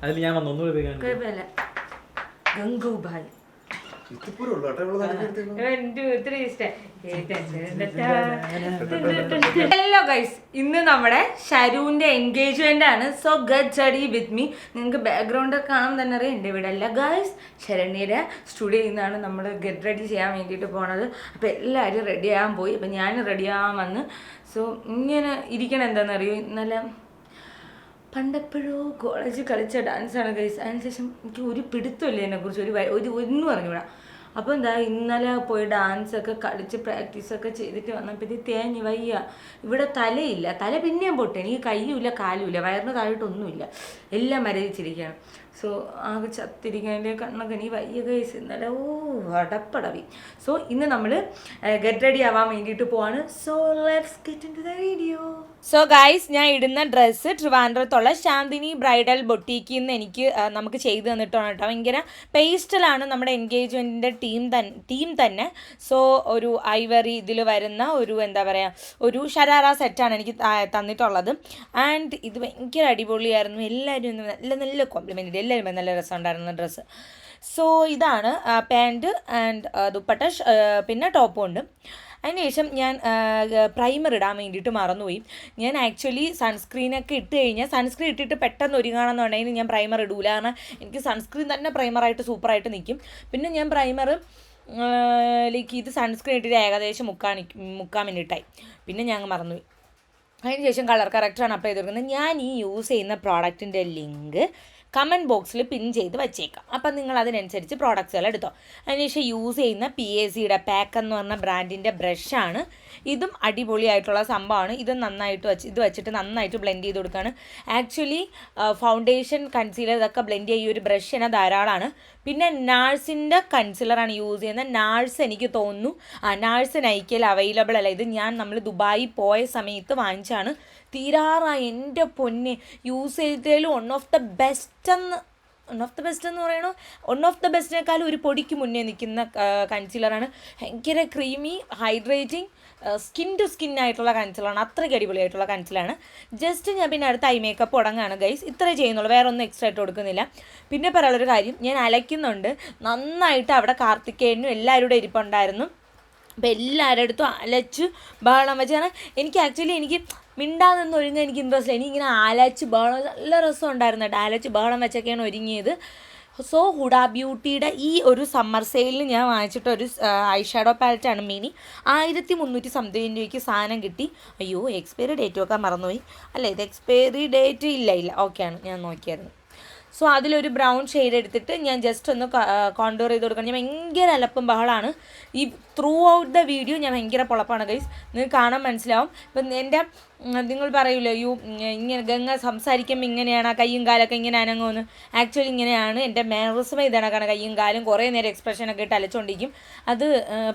അതിൽ ഞാൻ വന്നൊന്നുകൂടി കുഴപ്പമില്ല. ഗംഗൂഭായ് ഹലോ ഗൈസ്, ഇന്ന് നമ്മുടെ ഷരൂന്റെ എൻഗേജ്മെന്റ് ആണ്. So get ready with me. നിങ്ങൾക്ക് ബാക്ക്ഗ്രൗണ്ട് ഒക്കെ കാണാൻ തന്നെ അറിയാം. എൻ്റെ ഇവിടെ അല്ല ഗൈസ്, ശരണ്യയുടെ സ്റ്റുഡിയോയിൽ നിന്നാണ് നമ്മൾ ഗെറ്റ് റെഡി ചെയ്യാൻ വേണ്ടിയിട്ട് പോണത്. അപ്പോൾ എല്ലാവരും റെഡി ആകാൻ പോയി. അപ്പം ഞാൻ റെഡി ആകാൻ വന്ന്. സോ ഇങ്ങനെ ഇരിക്കണം എന്താണെന്നറിയോ, ഇന്നലെ പണ്ടെപ്പോഴോ കോളേജിൽ കളിച്ച ഡാൻസാണ് ഗൈസ്. അതിനുശേഷം എനിക്ക് ഒരു പിടുത്തമില്ല ഇതിനെക്കുറിച്ച്, ഒന്നും പറഞ്ഞുകൂടാ. അപ്പോൾ എന്താ ഇന്നലെ പോയി ഡാൻസൊക്കെ കളിച്ച് പ്രാക്ടീസൊക്കെ ചെയ്തിട്ട് വന്നപ്പോൾ തേഞ്ഞ് വയ്യ. ഇവിടെ തലയില്ല, തല പിന്നെയും പൊട്ടെ. എനിക്ക് കയ്യുമില്ല കാലുമില്ല, വയറിന് താഴോട്ടൊന്നുമില്ല, എല്ലാം മരവിച്ചിരിക്കുകയാണ്. സോ ആകെ ചത്തിരിക്കുന്നതിൻ്റെ കണ്ണൊക്കെ എനിക്ക് വയ്യ ഗൈസ്. ഇന്നലെ അടപ്പടവി. സോ ഇന്ന് നമ്മൾ ഗെറ്റ് റെഡി ആവാൻ വേണ്ടിയിട്ട് പോവാണ്. So let's get into the video. So guys, ഞാൻ ഇടുന്ന ഡ്രസ്സ് ട്രിവാൻഡ്രത്തുള്ള ശാന്തിനി ബ്രൈഡൽ ബൊട്ടീക്കിൽ നിന്ന് നമുക്ക് ചെയ്ത് തന്നിട്ടാണ് കേട്ടോ. ഭയങ്കര പേസ്റ്റലാണ് നമ്മുടെ എൻഗേജ്മെൻറ്റിൻ്റെ ടീം തന്നെ. സോ ഒരു ഐവറി ഇതിൽ വരുന്ന ഒരു എന്താ പറയുക, ഒരു ഷരാറ സെറ്റാണ് എനിക്ക് തന്നിട്ടുള്ളത്. ആൻഡ് ഇത് ഭയങ്കര അടിപൊളിയായിരുന്നു. എല്ലാവരും നല്ല നല്ല കോംപ്ലിമെൻറ്റ്, എല്ലാവരും നല്ല രസമുണ്ടായിരുന്ന ഡ്രസ്സ്. സോ ഇതാണ് പാൻറ്റ് ആൻഡ് ദുപ്പട്ട, പിന്നെ ടോപ്പും ഉണ്ട്. അതിനുശേഷം ഞാൻ പ്രൈമർ ഇടാൻ വേണ്ടിയിട്ട് മറന്നുപോയി. ഞാൻ ആക്ച്വലി സൺസ്ക്രീനൊക്കെ ഇട്ട് കഴിഞ്ഞാൽ, സൺസ്ക്രീൻ ഇട്ടിട്ട് പെട്ടെന്ന് ഒരുങ്ങണമെന്നുണ്ടെങ്കിൽ ഞാൻ പ്രൈമർ ഇടൂല. കാരണം എനിക്ക് സൺസ്ക്രീൻ തന്നെ പ്രൈമറായിട്ട് സൂപ്പറായിട്ട് നിൽക്കും. പിന്നെ ഞാൻ പ്രൈമർ ഇത് സൺസ്ക്രീൻ ഇട്ടിട്ട് ഏകദേശം മുക്കാൽ മിനിറ്റായി. പിന്നെ ഞാൻ മറന്നുപോയി. അതിനുശേഷം കളർ കറക്റ്ററാണ് അപ്ലൈ ചെയ്തിരിക്കുന്നത്. ഞാൻ ഈ യൂസ് ചെയ്യുന്ന പ്രോഡക്റ്റിൻ്റെ ലിങ്ക് കമൻറ്റ് ബോക്സിൽ പിൻ ചെയ്ത് വച്ചേക്കാം. അപ്പം നിങ്ങൾ അതിനനുസരിച്ച് പ്രോഡക്റ്റ്സുകൾ എടുത്തോ. അതിനുശേഷം യൂസ് ചെയ്യുന്ന PACയുടെ പാക്ക് എന്ന് പറഞ്ഞ ബ്രാൻഡിൻ്റെ ബ്രഷാണ്. ഇതും അടിപൊളിയായിട്ടുള്ള സംഭവമാണ്. ഇത് വെച്ചിട്ട് നന്നായിട്ട് ബ്ലെൻഡ് ചെയ്ത് കൊടുക്കുകയാണ്. ആക്ച്വലി ഫൗണ്ടേഷൻ, കൺസീലർ ഇതൊക്കെ ബ്ലെൻഡ് ചെയ്യുന്ന ഒരു ബ്രഷ് തന്നെ ധാരാളമാണ്. പിന്നെ നാഴ്സിൻ്റെ കൺസീലറാണ് യൂസ് ചെയ്യുന്നത്. നാഴ്സ് എനിക്ക് തോന്നുന്നു നാഴ്സ് നൈക്കയിൽ അവൈലബിൾ അല്ല. ഇത് നമ്മൾ ദുബായി പോയ സമയത്ത് വാങ്ങിച്ചാണ്. തീരാറായി എൻ്റെ പൊന്നെ. യൂസ് ചെയ്തതിൽ വൺ ഓഫ് ദ ബെസ്റ്റ് എന്ന് പറയണോ, വൺ ഓഫ് ദ ബെസ്റ്റിനേക്കാളും ഒരു പൊടിക്ക് മുന്നേ നിൽക്കുന്ന കൺസീലറാണ്. ഭയങ്കര creamy, hydrating, skin to skin ആയിട്ടുള്ള കൺസീലറാണ്. അത്രയ്ക്ക് അടിപൊളിയായിട്ടുള്ള കൺസീലാണ്. ജസ്റ്റ് ഞാൻ പിന്നെ അടുത്ത ഐ മേക്കപ്പ് തുടങ്ങുകയാണ് ഗൈസ്. ഇത്രേ ചെയ്യുന്നുള്ളൂ, വേറെ ഒന്നും എക്സ്ട്രാ ഇട്ട് കൊടുക്കുന്നില്ല. പിന്നെ പറയാനുള്ളൊരു കാര്യം, ഞാൻ അലയ്ക്കുന്നുണ്ട് നന്നായിട്ട്. അവിടെ കാർത്തികേയനും എല്ലാവരുടെ ഇരിപ്പുണ്ടായിരുന്നു. അപ്പോൾ എല്ലാവരുടെ അടുത്തും അലച്ച് ബഹളം വെച്ച്. കാരണം എനിക്ക് മിണ്ടാതെന്ന് ഒരുങ്ങാൻ എനിക്ക് ഇൻട്രസ്റ്റ് ഇല്ല. എനിക്കിങ്ങനെ ആലച്ച് ബഹളം, നല്ല രസം ഉണ്ടായിരുന്നു കേട്ടോ. ആലച്ച് ബഹളം വെച്ചൊക്കെയാണ് ഒരുങ്ങിയത്. സോ ഹുഡ ബ്യൂട്ടിയുടെ ഈ ഒരു സമ്മർ സെയിലിൽ ഞാൻ വാങ്ങിച്ചിട്ടൊരു ഐ ഷാഡോ പാലറ്റാണ് മിനി. 1300 സംതിങ് രൂപയ്ക്ക് സാധനം കിട്ടി. അയ്യോ, എക്സ്പയറി ഡേറ്റ് വെക്കാൻ മറന്നുപോയി. അല്ല, ഇത് എക്സ്പയറി ഡേറ്റ് ഇല്ല, ഓക്കെയാണ്, ഞാൻ നോക്കിയായിരുന്നു. സോ അതിലൊരു ബ്രൗൺ ഷെയ്ഡ് എടുത്തിട്ട് ഞാൻ ജസ്റ്റ് ഒന്ന് കോണ്ടൂർ ചെയ്ത് കൊടുക്കണം. ഞാൻ ഭയങ്കര അലപ്പും ബഹളമാണ്. ഈ ത്രൂ ഔട്ട് ദ വീഡിയോ ഞാൻ ഭയങ്കര പൊളപ്പാണ് ഗൈസ്. നിങ്ങൾക്ക് കാണാൻ മനസ്സിലാവും. ഇപ്പം നിങ്ങൾ പറയൂല്ലോ, ഇങ്ങനെ ഗംഗ സംസാരിക്കുമ്പോൾ ഇങ്ങനെയാണ്, കയ്യും കാലൊക്കെ ഇങ്ങനെ അനങ്ങുമെന്ന്. ആക്ച്വലി ഇങ്ങനെയാണ് എൻ്റെ മാനറിസം. ഇതാണ് കയ്യും കാലും കുറേ നേരം എക്സ്പ്രഷനൊക്കെ ഇട്ട് അലച്ചുകൊണ്ടിരിക്കും. അത്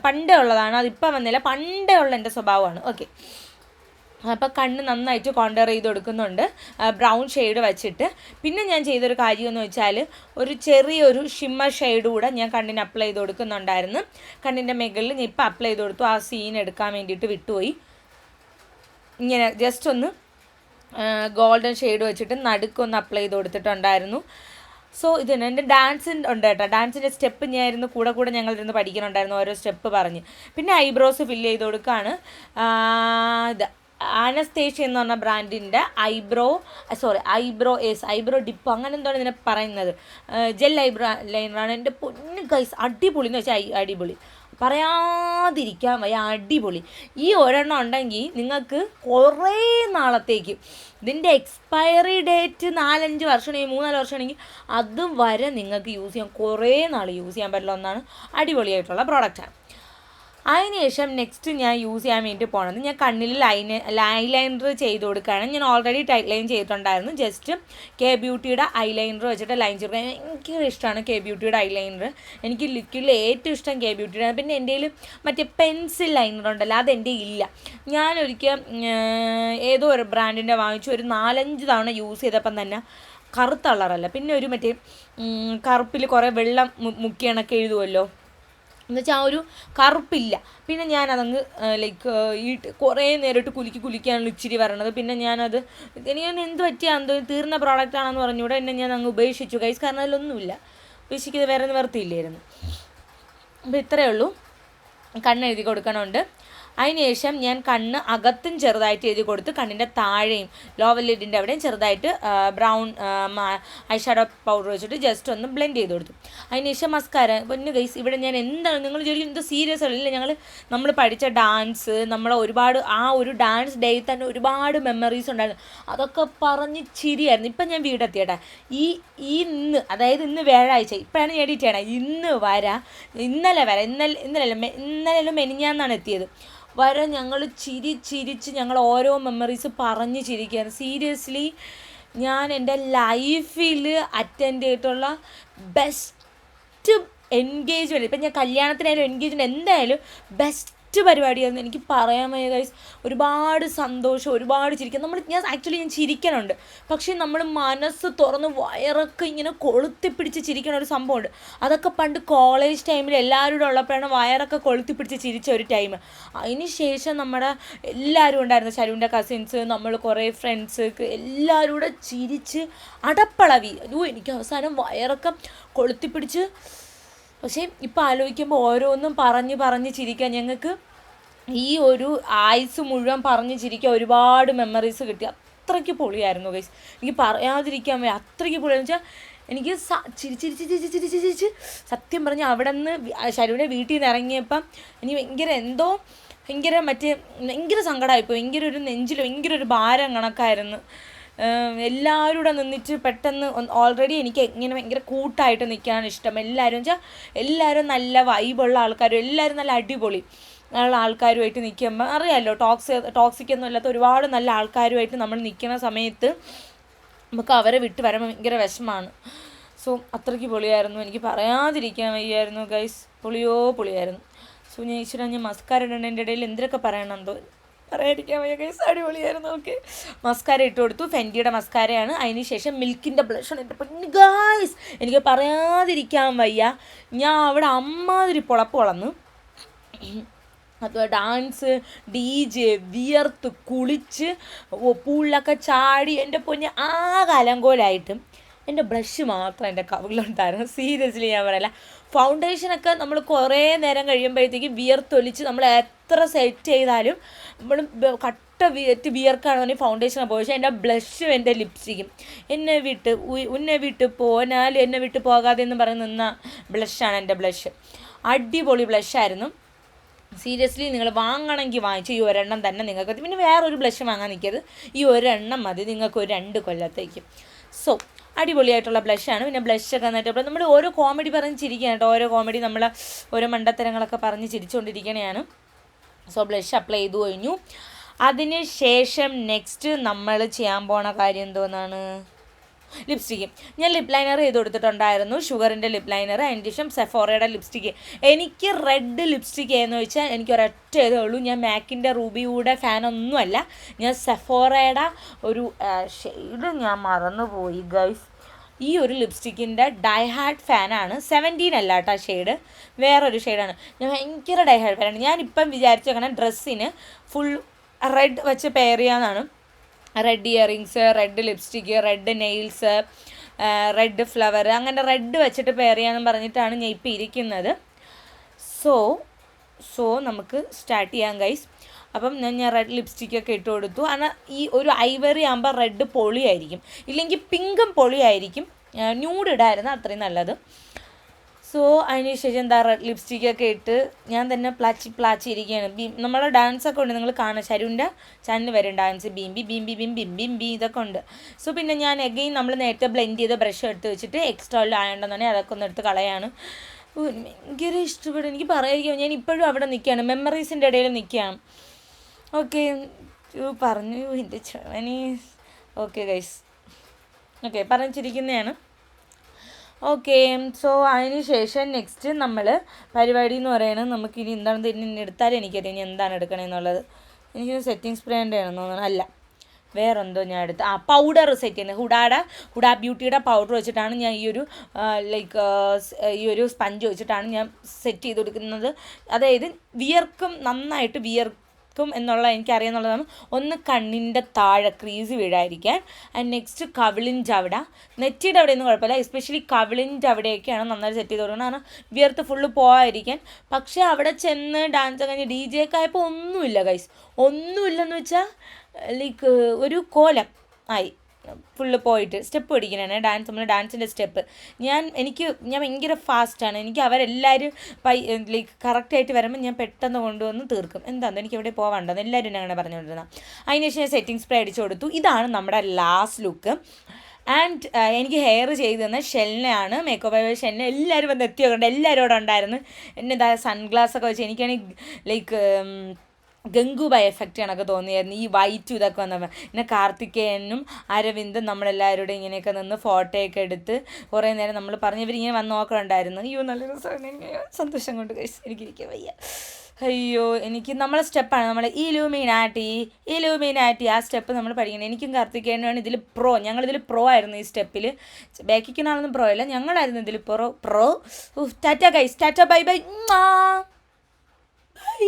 പണ്ടേ ഉള്ളതാണ്, അതിപ്പം വന്നില്ല, പണ്ടേ ഉള്ള എൻ്റെ സ്വഭാവമാണ്. ഓക്കെ. അപ്പോൾ കണ്ണ് നന്നായിട്ട് കോണ്ടർ ചെയ്ത് കൊടുക്കുന്നുണ്ട് ബ്രൗൺ ഷെയ്ഡ് വെച്ചിട്ട്. പിന്നെ ഞാൻ ചെയ്തൊരു കാര്യമെന്ന് വെച്ചാൽ, ഒരു ചെറിയൊരു ഷിമ്മർ ഷെയ്ഡ് കൂടെ ഞാൻ കണ്ണിന് അപ്ലൈ ചെയ്ത് കൊടുക്കുന്നുണ്ടായിരുന്നു. കണ്ണിൻ്റെ മുകളിൽ ഞാൻ ഇപ്പം അപ്ലൈ ചെയ്ത് കൊടുത്തു. ആ സീൻ എടുക്കാൻ വേണ്ടിയിട്ട് വിട്ടുപോയി. ഇങ്ങനെ ജസ്റ്റ് ഒന്ന് ഗോൾഡൻ ഷെയ്ഡ് വെച്ചിട്ട് നടുക്കൊന്ന് അപ്ലൈ ചെയ്ത് കൊടുത്തിട്ടുണ്ടായിരുന്നു. സോ ഇതിന് എൻ്റെ ഡാൻസ് ഉണ്ട് കേട്ടോ. ഡാൻസിൻ്റെ സ്റ്റെപ്പ് ഞാനിരുന്ന് കൂടെ ഞങ്ങളിരുന്ന് പഠിക്കുന്നുണ്ടായിരുന്നു, ഓരോ സ്റ്റെപ്പ് പറഞ്ഞ്. പിന്നെ ഐബ്രോസ് ഫില്ല് ചെയ്ത് കൊടുക്കുകയാണ്. അനസ്തേഷ്യ എന്ന് പറഞ്ഞ ബ്രാൻഡിൻ്റെ ഐബ്രോ ഡിപ്പ് അങ്ങനെ എന്താണ് ഇതിനെ പറയുന്നത്, ജെൽ ഐബ്രോ ലൈനറാണ്. എൻ്റെ പൊന്നു ഗൈസ്, അടിപൊളി എന്ന് വെച്ചാൽ അടിപൊളി, പറയാതിരിക്കാൻ വയ്യ, അടിപൊളി. ഈ ഒരെണ്ണം ഉണ്ടെങ്കിൽ നിങ്ങൾക്ക് കുറേ നാളത്തേക്ക്, ഇതിൻ്റെ എക്സ്പയറി ഡേറ്റ് 4-5 വർഷമാണെങ്കിൽ 3-4 വർഷമാണെങ്കിൽ അതും വരെ നിങ്ങൾക്ക് യൂസ് ചെയ്യാം. കുറേ നാൾ യൂസ് ചെയ്യാൻ പറ്റുന്ന ഒന്നാണ്. അടിപൊളിയായിട്ടുള്ള പ്രോഡക്റ്റാണ്. അതിനുശേഷം നെക്സ്റ്റ് ഞാൻ യൂസ് ചെയ്യാൻ വേണ്ടി പോണത്, ഞാൻ കണ്ണിൽ ഐലൈനർ ചെയ്ത് കൊടുക്കുകയാണ്. ഞാൻ ഓൾറെഡി ടൈറ്റ് ലൈൻ ചെയ്തിട്ടുണ്ടായിരുന്നു. ജസ്റ്റ് കെ ബ്യൂട്ടിയുടെ ഐലൈനർ വെച്ചിട്ട് ലൈൻ ചെയ്ത് കൊടുക്കാൻ ഭയങ്കര ഇഷ്ടമാണ്. കെ ബ്യൂട്ടിയുടെ ഐലൈനർ എനിക്ക് ലിക്വിഡിൽ ഏറ്റവും ഇഷ്ടം കെ ബ്യൂട്ടിയുടെ. പിന്നെ എൻ്റെ കയ്യിൽ മറ്റേ പെൻസിൽ ലൈനർ ഉണ്ടല്ലോ, അതെൻ്റെ ഇല്ല. ഞാനൊരിക്കൽ ഏതോ ഒരു ബ്രാൻഡിൻ്റെ വാങ്ങിച്ചു, ഒരു 4-5 തവണ യൂസ് ചെയ്തപ്പം തന്നെ കറുത്ത കളറല്ല, പിന്നെ ഒരു മറ്റേ കറുപ്പിൽ കുറേ വെള്ളം മുക്കിയണൊക്കെ എഴുതുമല്ലോ, എന്നുവെച്ചാൽ ആ ഒരു കറുപ്പില്ല. പിന്നെ ഞാനതങ്ങ് ലൈക്ക് കുറേ നേരിട്ട് കുലുക്കിയാണല്ലോ ഇച്ചിരി വരണത്. പിന്നെ ഞാനത് എനിക്ക് എന്ത് പറ്റിയാൽ തീർന്ന പ്രോഡക്റ്റാണെന്ന് പറഞ്ഞുകൂടെ എന്നെ ഞാൻ അങ്ങ് ഉപേക്ഷിച്ചു ഗൈസ്. കാരണം അതിലൊന്നുമില്ല, ഉപേക്ഷിക്കുന്നത് വേറെ നിവർത്തിയില്ലായിരുന്നു. അപ്പോൾ ഇത്രയേ ഉള്ളൂ. കണ്ണെഴുതി കൊടുക്കണമുണ്ട്. അതിനുശേഷം ഞാൻ കണ്ണ് അകത്തും ചെറുതായിട്ട് എഴുതി കൊടുത്ത് കണ്ണിൻ്റെ താഴെയും ലോവർ ലിഡിൻ്റെ അവിടെയും ചെറുതായിട്ട് ബ്രൗൺ ഐ ഷാഡോ പൗഡർ വെച്ചിട്ട് ജസ്റ്റ് ഒന്ന് ബ്ലെൻഡ് ചെയ്ത് കൊടുത്തു. അതിനുശേഷം മസ്കാര. പൊന്നു ഗൈസ്, ഇവിടെ ഞാൻ എന്താണ് നിങ്ങൾ വിചാരിക്കും ഇത് സീരിയസ് അല്ല. നമ്മൾ പഠിച്ച ഡാൻസ്, ഒരുപാട് ആ ഒരു ഡാൻസ് ഡേയിൽ തന്നെ ഒരുപാട് മെമ്മറീസ് ഉണ്ടായിരുന്നു. അതൊക്കെ പറഞ്ഞ് ചിരിയായിരുന്നു. ഇപ്പം ഞാൻ വീടെത്തിയേട്ടാ. ഇന്ന് അതായത് ഇന്ന് വ്യാഴാഴ്ച, ഇപ്പോഴാണ് ഞാൻ എഡിറ്റ് ചെയ്യണം. ഇന്നലെ മെനിഞ്ഞാന്നാണ് എത്തിയത് വരെ ഞങ്ങൾ ചിരിച്ച് ഞങ്ങൾ ഓരോ മെമ്മറീസ് പറഞ്ഞ് ചിരിക്കുകയാണ്. സീരിയസ്ലി ഞാൻ എൻ്റെ ലൈഫിൽ അറ്റൻഡ് ചെയ്തിട്ടുള്ള ബെസ്റ്റ് എൻഗേജ്മെൻറ്റ്, ഇപ്പം ഞാൻ കല്യാണത്തിനായാലും എൻഗേജ്മെൻറ്റ് എന്തായാലും ബെസ്റ്റ് പരിപാടിയായിരുന്നു. എനിക്ക് പറയാൻ വയ്യ ഗൈസ്. ഒരുപാട് സന്തോഷം, ഒരുപാട് ചിരിക്കാം. ഞാൻ ചിരിക്കണുണ്ട്, പക്ഷേ നമ്മൾ മനസ്സ് തുറന്ന് വയറൊക്കെ ഇങ്ങനെ കൊളുത്തിപ്പിടിച്ച് ചിരിക്കണ ഒരു സംഭവമുണ്ട്. അതൊക്കെ പണ്ട് കോളേജ് ടൈമിൽ എല്ലാവരും ഉള്ളപ്പോഴാണ് വയറൊക്കെ കൊളുത്തിപ്പിടിച്ച് ചിരിച്ച ഒരു ടൈം. അതിന് ശേഷം നമ്മുടെ എല്ലാവരും ഉണ്ടായിരുന്നു, ശരുവിൻ്റെ കസിൻസ്, നമ്മൾ കുറേ ഫ്രണ്ട്സ്, എല്ലാവരും കൂടെ ചിരിച്ച് അടപ്പളവി. എനിക്ക് അവസാനം വയറൊക്കെ കൊളുത്തിപ്പിടിച്ച്. പക്ഷേ ഇപ്പോൾ ആലോചിക്കുമ്പോൾ ഓരോന്നും പറഞ്ഞ് ചിരിക്കാൻ ഞങ്ങൾക്ക് ഈ ഒരു ആയുസ് മുഴുവൻ പറഞ്ഞ് ചിരിക്കാൻ ഒരുപാട് മെമ്മറീസ് കിട്ടി. അത്രയ്ക്ക് പൊളിയായിരുന്നു ഗൈസ്. എനിക്ക് പറയാതിരിക്കാൻ വയ്യ, അത്രയ്ക്ക് പൊളിയാന്ന് വെച്ചാൽ എനിക്ക് ചിരിച്ച് സത്യം പറഞ്ഞ് അവിടെ നിന്ന് ശരുവിൻ്റെ വീട്ടിൽ നിന്ന് ഇറങ്ങിയപ്പം എനിക്ക് ഭയങ്കര സങ്കടമായിപ്പോയി. ഒരു നെഞ്ചിൽ ഭയങ്കര ഒരു ഭാരം കണക്കായിരുന്നു. എല്ലാവരും കൂടെ നിന്നിട്ട് പെട്ടെന്ന് ഓൾറെഡി എനിക്ക് ഇങ്ങനെ ഭയങ്കര കൂട്ടായിട്ട് നിൽക്കാനാണ് ഇഷ്ടം. എല്ലാവരും നല്ല വൈബുള്ള ആൾക്കാരും എല്ലാവരും നല്ല അടിപൊളി ഉള്ള ആൾക്കാരുമായിട്ട് നിൽക്കുമ്പോൾ അറിയാമല്ലോ, ടോക്സിക്കൊന്നും ഇല്ലാത്ത ഒരുപാട് നല്ല ആൾക്കാരുമായിട്ട് നമ്മൾ നിൽക്കുന്ന സമയത്ത് നമുക്ക് അവരെ വിട്ട് വരുമ്പോൾ ഭയങ്കര വിഷമമാണ്. സോ അത്രയ്ക്ക് പൊളിയായിരുന്നു. എനിക്ക് പറയാതിരിക്കാൻ വയ്യായിരുന്നു ഗൈസ്. പൊളിയായിരുന്നു. സോ ഞാൻ മസ്കാര ഇടേണ്ടതിൻ്റെ ഇടയിൽ എന്തൊക്കെ പറയണമെന്തോ പറയാതിരിക്കാൻ വയ്യ ഗൈസ്. അടിപൊളിയായിരുന്നു. ഓക്കെ, മസ്കാര ഇട്ട് കൊടുത്തു. ഫെൻഡിയുടെ മസ്കാരയാണ്. അതിന് ശേഷം മിൽക്കിൻ്റെ ബ്ലഷാണ്. എൻ്റെ പൊന്നു ഗൈസ്, എനിക്ക് പറയാതിരിക്കാൻ വയ്യ. ഞാൻ അവിടെ അമ്മാതിരി പൊളപ്പ് വളർന്നു. അതുപോലെ ഡാൻസ്, DJ, വിയർത്ത് കുളിച്ച് പൂളിലൊക്കെ ചാടി എൻ്റെ പൊന്ന് ആകെ അലങ്കോലായിട്ടും എൻ്റെ ബ്രഷ് മാത്രം എൻ്റെ കവിളുണ്ടായിരുന്നു. സീരിയസ്ലി ഞാൻ പറയില്ല. ഫൗണ്ടേഷനൊക്കെ നമ്മൾ കുറേ നേരം കഴിയുമ്പോഴത്തേക്കും വിയർത്തൊലിച്ച് നമ്മൾ എത്ര സെറ്റ് ചെയ്താലും നമ്മൾ കട്ട വിയർക്കാണെന്നുണ്ടെങ്കിൽ ഫൗണ്ടേഷനാണ് പോയി. പക്ഷേ എൻ്റെ ബ്ലഷും എൻ്റെ ലിപ്സ്റ്റിക്കും ഉന്നെ വിട്ട് പോനാലും എന്നെ വിട്ട് പോകാതെ എന്ന് പറഞ്ഞ് നിന്ന ബ്ലഷാണ് എൻ്റെ ബ്ലഷ്. അടിപൊളി ബ്ലഷായിരുന്നു. സീരിയസ്ലി നിങ്ങൾ വാങ്ങണമെങ്കിൽ വാങ്ങിച്ചു. ഈ ഒരെണ്ണം തന്നെ നിങ്ങൾക്ക്, പിന്നെ വേറൊരു ബ്ലഷ് വാങ്ങാൻ നിൽക്കരുത്. ഈ ഒരെണ്ണം മതി നിങ്ങൾക്ക് ഒരു 2 കൊല്ലത്തേക്ക്. സോ അടിപൊളിയായിട്ടുള്ള ബ്ലഷാണ്. പിന്നെ ബ്ലഷൊക്കെ എന്നിട്ട് നമ്മൾ ഓരോ കോമഡി പറഞ്ഞ് ചിരിക്കുകയാണ് കേട്ടോ. ഓരോ കോമഡി നമ്മൾ ഓരോ മണ്ടത്തരങ്ങളൊക്കെ പറഞ്ഞ് ചിരിച്ചുകൊണ്ടിരിക്കണതാണ്. സോ ബ്ലഷ് അപ്ലൈ ചെയ്തു കഴിഞ്ഞു. അതിന് ശേഷം നെക്സ്റ്റ് നമ്മൾ ചെയ്യാൻ പോണ കാര്യം എന്തോന്നാണ്, ലിപ്സ്റ്റിക്ക്. ഞാൻ ലിപ് ലൈനർ ചെയ്ത് കൊടുത്തിട്ടുണ്ടായിരുന്നു, ഷുഗറിൻ്റെ ലിപ് ലൈനർ. അതിന് ശേഷം സെഫോറയുടെ ലിപ്സ്റ്റിക്ക്. എനിക്ക് റെഡ് ലിപ്സ്റ്റിക്ക് എന്ന് വെച്ചാൽ എനിക്കൊരൊറ്റ ഇതേ ഉള്ളൂ. ഞാൻ മാക്കിൻ്റെ റൂബിയുടെ ഫാനൊന്നുമല്ല. ഞാൻ സെഫോറയുടെ ഒരു ഷെയ്ഡ് ഞാൻ മറന്നുപോയി ഗൈസ്. ഈ ഒരു ലിപ്സ്റ്റിക്കിൻ്റെ ഡൈഹാർഡ് ഫാനാണ്. 17 അല്ല കേട്ടോ ഷെയ്ഡ്, വേറൊരു ഷെയ്ഡാണ്. ഞാൻ ഭയങ്കര ഡൈഹാർഡ് ഫാനാണ്. ഞാനിപ്പം വിചാരിച്ചേക്കണം ഡ്രസ്സിന് ഫുൾ റെഡ് വെച്ച് പെയർ ചെയ്യാമെന്നാണ്. Red earrings, red lipstick, red nails, red flower, അങ്ങനെ റെഡ് വെച്ചിട്ട് പെയർ ചെയ്യാമെന്ന് പറഞ്ഞിട്ടാണ് ഞാൻ ഇപ്പോൾ ഇരിക്കുന്നത്. സോ നമുക്ക് സ്റ്റാർട്ട് ചെയ്യാം ഗൈസ്. അപ്പം ഞാൻ റെഡ് ലിപ്സ്റ്റിക്കൊക്കെ ഇട്ട് കൊടുത്തു. എന്നാൽ ഈ ഒരു ഐവറി ആകുമ്പോൾ റെഡ് പൊളിയായിരിക്കും, ഇല്ലെങ്കിൽ പിങ്കും പൊളിയായിരിക്കും. ന്യൂഡ് ഇടായിരുന്നു അത്രയും നല്ലത്. സോ അതിന് ശേഷം എന്താ റെഡ് ലിപ്സ്റ്റിക്കൊക്കെ ഇട്ട് ഞാൻ തന്നെ പ്ലാച്ചിരിക്കുകയാണ്. നമ്മളെ ഡാൻസൊക്കെ ഉണ്ട്, നിങ്ങൾ കാണാം. ശരുവിൻ്റെ ചാനൽ വരും ഡാൻസ്, ബീംബി ഇതൊക്കെ ഉണ്ട്. സോ പിന്നെ ഞാൻ എഗെയിൻ നമ്മൾ നേരത്തെ ബ്ലെൻഡ് ചെയ്ത ബ്രഷ് എടുത്ത് വെച്ചിട്ട് എക്സ്ട്രാ ആയതുകൊണ്ടെന്നുണ്ടെങ്കിൽ അതൊക്കെ ഒന്ന് എടുത്ത് കളയാണ്. ഭയങ്കര ഇഷ്ടപ്പെടും. എനിക്ക് പറയാതിരിക്കും, ഞാൻ ഇപ്പോഴും അവിടെ നിൽക്കുകയാണ്, മെമ്മറീസിൻ്റെ ഇടയിൽ നിൽക്കുകയാണ്. ഓക്കെ പറഞ്ഞു എൻ്റെ ചവനി. ഓക്കെ ഗൈസ്, ഓക്കെ പറഞ്ഞിരിക്കുന്നതാണ്. ഓക്കെ, സോ അതിന് ശേഷം നെക്സ്റ്റ് നമ്മൾ പരിപാടി എന്ന് പറയുന്നത് നമുക്കിനി എന്താണ് എടുത്താലും എനിക്കറിയാം ഇനി എന്താണ് എടുക്കണമെന്നുള്ളത്. എനിക്ക് സെറ്റിംഗ് സ്പ്രേ ആണെന്ന് തോന്നുന്നു. അല്ല, വേറെന്തോ ഞാൻ എടുത്ത് പൗഡർ സെറ്റ് ചെയ്യുന്നത് ഹുഡാ ബ്യൂട്ടിയുടെ പൗഡർ വെച്ചിട്ടാണ് ഞാൻ ഈ ഒരു സ്പഞ്ച് വെച്ചിട്ടാണ് ഞാൻ സെറ്റ് ചെയ്ത് കൊടുക്കുന്നത്. അതായത് നന്നായിട്ട് വിയർക്കും എന്നുള്ള എനിക്കറിയാമെന്നുള്ളതാണ്. ഒന്ന് കണ്ണിൻ്റെ താഴെ ക്രീസ് വീഴാതിരിക്കാൻ. ആൻഡ് നെക്സ്റ്റ് കവിളിൻ്റെ അവിടെ, നെറ്റിയുടെ അവിടെയൊന്നും കുഴപ്പമില്ല, എസ്പെഷ്യലി കവിളിൻ്റെ അവിടെയൊക്കെയാണ് നന്നായിട്ട് സെറ്റ് ചെയ്ത് കൊടുക്കുന്നത്. കാരണം വിയർത്ത് ഫുള്ള് പോകാതിരിക്കാൻ. പക്ഷേ അവിടെ ചെന്ന് ഡാൻസ് കഴിഞ്ഞ് DJ ഒക്കെ ആയപ്പോൾ ഒന്നുമില്ല ഗൈസ്, ഒന്നുമില്ലെന്ന് വെച്ചാൽ ഒരു കോലം ആയി ഫുള്ള് പോയിട്ട്. സ്റ്റെപ്പ് പഠിക്കണേ ഡാൻസിൻ്റെ സ്റ്റെപ്പ്. ഞാൻ ഭയങ്കര ഫാസ്റ്റാണ്. എനിക്ക് അവരെല്ലാവരും കറക്റ്റായിട്ട് വരുമ്പോൾ ഞാൻ പെട്ടെന്ന് കൊണ്ടുവന്ന് തീർക്കും. എന്താണെന്ന് എനിക്ക് എവിടെ പോകാണ്ടെന്ന് എല്ലാവരും എന്നെ അങ്ങനെ പറഞ്ഞുകൊണ്ടിരുന്നത്. അതിനുശേഷം ഞാൻ സെറ്റിംഗ് സ്പ്രേ അടിച്ചു കൊടുത്തു. ഇതാണ് നമ്മുടെ ലാസ്റ്റ് ലുക്ക്. ആൻഡ് എനിക്ക് ഹെയർ ചെയ്ത് തന്നെ ഷെല്ലിനെയാണ്, മേക്കപ്പ് ആയ ഷെല്ലിനെ. എല്ലാവരും വന്ന് എത്തിയോണ്ട് എല്ലാവരും അവിടെ ഉണ്ടായിരുന്നു. എന്നെ സൺഗ്ലാസ്സൊക്കെ വെച്ച് എനിക്കാണെങ്കിൽ ഗംഗൂബായ് എഫക്റ്റ് കണക്ക് തോന്നിയായിരുന്നു ഈ വൈറ്റും ഇതൊക്കെ വന്നപ്പോൾ. പിന്നെ കാർത്തികേയനും അരവിന്ദും നമ്മളെല്ലാവരോടും ഇങ്ങനെയൊക്കെ നിന്ന് ഫോട്ടോയൊക്കെ എടുത്ത് കുറേ നേരം നമ്മൾ പറഞ്ഞവരിങ്ങനെ വന്ന് നോക്കണുണ്ടായിരുന്നു. അയ്യോ നല്ല രസമാണ്, എനിക്ക് സന്തോഷം കൊണ്ട് എനിക്കിരിക്കാൻ വയ്യ. അയ്യോ എനിക്ക് നമ്മളെ സ്റ്റെപ്പാണ് നമ്മൾ ഇലൂമിനാറ്റി ആ സ്റ്റെപ്പ് നമ്മൾ പഠിക്കണം. എനിക്കും കാർത്തികേയനുമാണ് ഇതിൽ ഞങ്ങളിതിൽ പ്രോ ആയിരുന്നു. ഈ സ്റ്റെപ്പിൽ ബാക്കിക്കാളൊന്നും പ്രോ അല്ല, ഞങ്ങളായിരുന്നു ഇതിൽ pro. Tata guys, Tata bye bye bye.